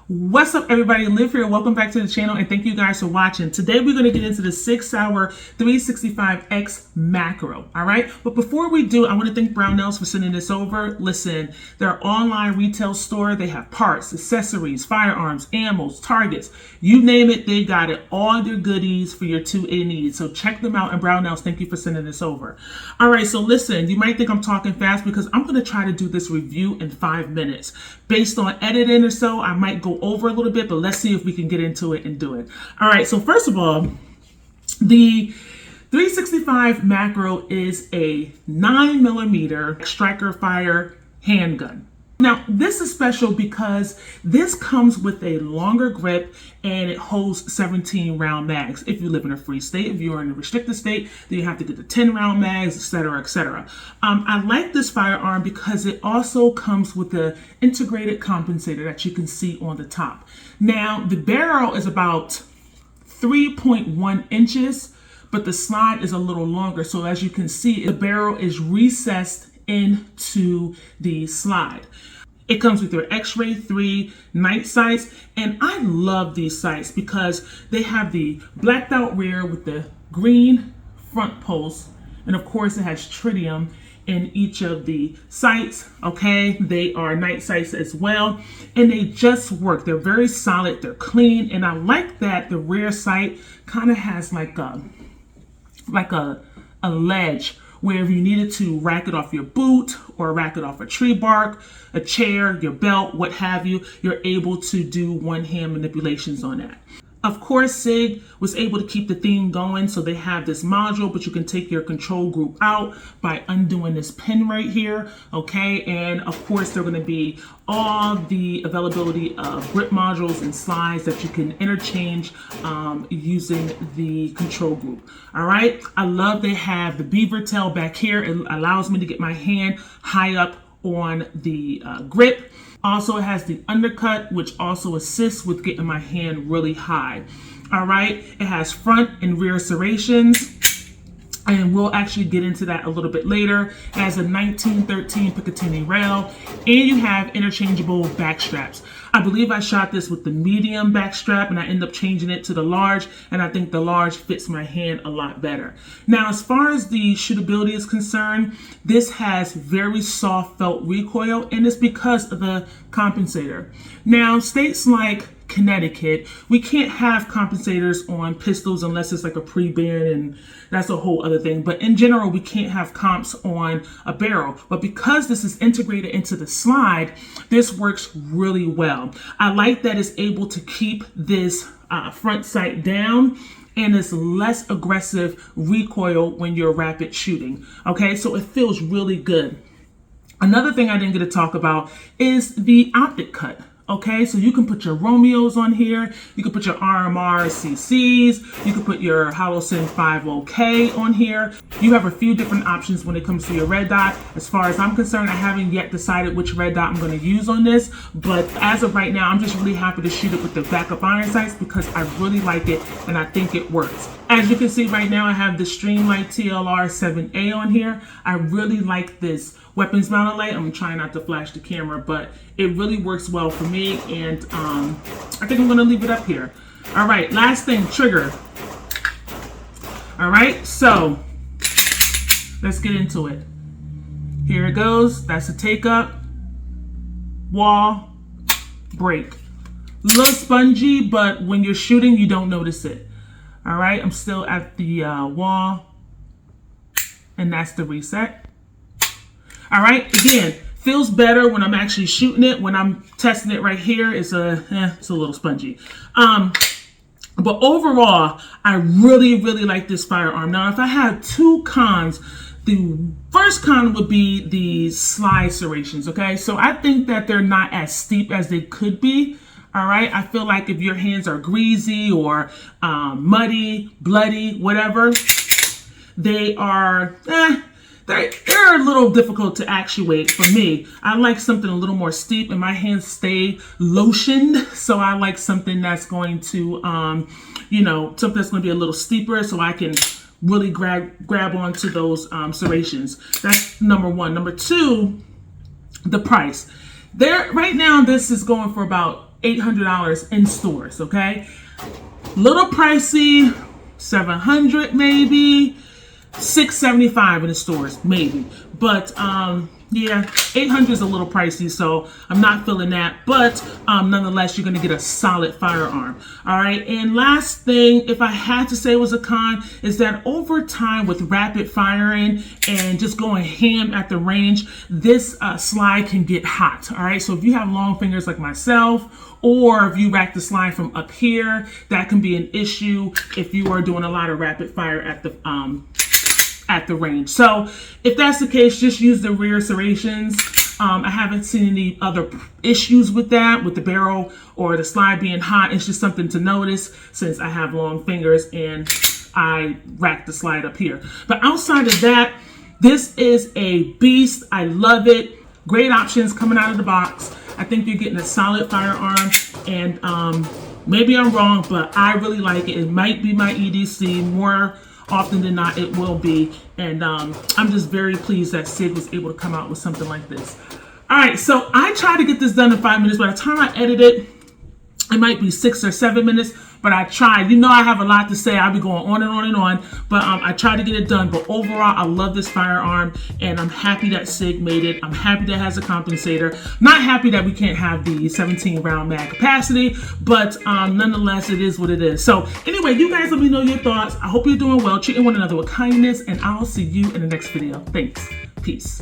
What's up, everybody? Liv here. Welcome back to the channel, and thank you guys for watching. Today we're going to get into the Sauer 365X macro. All right, but before we do, I want to thank Brownells for sending this over. Listen, they're an online retail store. They have parts, accessories, firearms, ammos, targets, you name it, they got it. All their goodies for your 2A needs. So check them out. And Brownells, thank you for sending this over. All right, so listen, you might think I'm talking fast because I'm going to try to do this review in 5 minutes. Based on editing or so, I might go over a little bit, but let's see if we can get into it and do it. All right, so first of all, the 365 macro is a 9mm striker fire handgun. Now, this is special because this comes with a longer grip and it holds 17 round mags. If you live in a free state, if you're in a restricted state, then you have to get the 10 round mags, etc., etc. I like this firearm because it also comes with the integrated compensator that you can see on the top. Now, the barrel is about 3.1 inches, but the slide is a little longer. So as you can see, the barrel is recessed into the slide. It comes with your X-Ray 3 night sights, and I love these sights because they have the blacked out rear with the green front post, and of course it has tritium in each of the sights. Okay, they are night sights as well, and they just work. They're very solid, they're clean, and I like that the rear sight kind of has like a ledge where if you needed to rack it off your boot or rack it off a tree bark, a chair, your belt, what have you, you're able to do one-hand manipulations on that. Of course, SIG was able to keep the theme going, so they have this module, but you can take your control group out by undoing this pin right here, okay? And of course, they're gonna be all the availability of grip modules and slides that you can interchange using the control group, all right? I love they have the beaver tail back here. It allows me to get my hand high up on the grip. Also, it has the undercut, which also assists with getting my hand really high. All right, it has front and rear serrations, and we'll actually get into that a little bit later. It has a 1913 Picatinny rail, and you have interchangeable back straps. I believe I shot this with the medium back strap, and I ended up changing it to the large, and I think the large fits my hand a lot better. Now, as far as the shootability is concerned, this has very soft felt recoil, and it's because of the compensator. Now, states like Connecticut, we can't have compensators on pistols unless it's like a pre-ban, and that's a whole other thing. But in general, we can't have comps on a barrel. But because this is integrated into the slide, this works really well. I like that it's able to keep this front sight down, and it's less aggressive recoil when you're rapid shooting. Okay, so it feels really good. Another thing I didn't get to talk about is the optic cut. Okay, so you can put your Romeos on here, you can put your RMR CCs, you can put your Holosun 50K on here. You have a few different options when it comes to your red dot. As far as I'm concerned, I haven't yet decided which red dot I'm going to use on this, but as of right now, I'm just really happy to shoot it with the backup iron sights because I really like it and I think it works. As you can see right now, I have the Streamlight TLR 7A on here. I really like this weapons mounted light. I'm trying not to flash the camera, but it really works well for me, and I think I'm gonna leave it up here. All right, last thing, trigger. All right, so let's get into it. Here it goes. That's a take up, wall, break. A little spongy, but when you're shooting, you don't notice it. All right, I'm still at the wall, and that's the reset. All right, again, feels better when I'm actually shooting it. When I'm testing it right here, it's a little spongy. But overall, I really, really like this firearm. Now, if I had two cons, the first con would be the slide serrations, okay? So I think that they're not as steep as they could be. All right, I feel like if your hands are greasy or muddy, bloody, whatever, they are, they're a little difficult to actuate for me. I like something a little more steep, and my hands stay lotioned, so I like something that's going to, something that's going to be a little steeper, so I can really grab onto those serrations. That's number one. Number two, the price. There, right now, this is going for about $800 in stores, okay? Little pricey, $700 maybe, $675 in the stores, maybe. But yeah, $800 is a little pricey, so I'm not feeling that. But nonetheless, you're gonna get a solid firearm. All right. And last thing, if I had to say was a con, is that over time with rapid firing and just going ham at the range, this slide can get hot. All right. So if you have long fingers like myself, or if you rack the slide from up here, that can be an issue if you are doing a lot of rapid fire at the range. So if that's the case, just use the rear serrations. I haven't seen any other issues with that, with the barrel or the slide being hot. It's just something to notice since I have long fingers and I rack the slide up here. But outside of that, this is a beast. I love it. Great options coming out of the box. I think you're getting a solid firearm, and maybe I'm wrong, but I really like it. It might be my EDC. More often than not, it will be. And I'm just very pleased that Sig was able to come out with something like this. All right, so I tried to get this done in 5 minutes. By the time I edit it, it might be 6 or 7 minutes, but I tried. You know I have a lot to say. I'll be going on and on and on, but I tried to get it done. But overall, I love this firearm, and I'm happy that Sig made it. I'm happy that it has a compensator. Not happy that we can't have the 17 round mag capacity, but nonetheless, it is what it is. So anyway, you guys let me know your thoughts. I hope you're doing well, treating one another with kindness, and I'll see you in the next video. Thanks. Peace.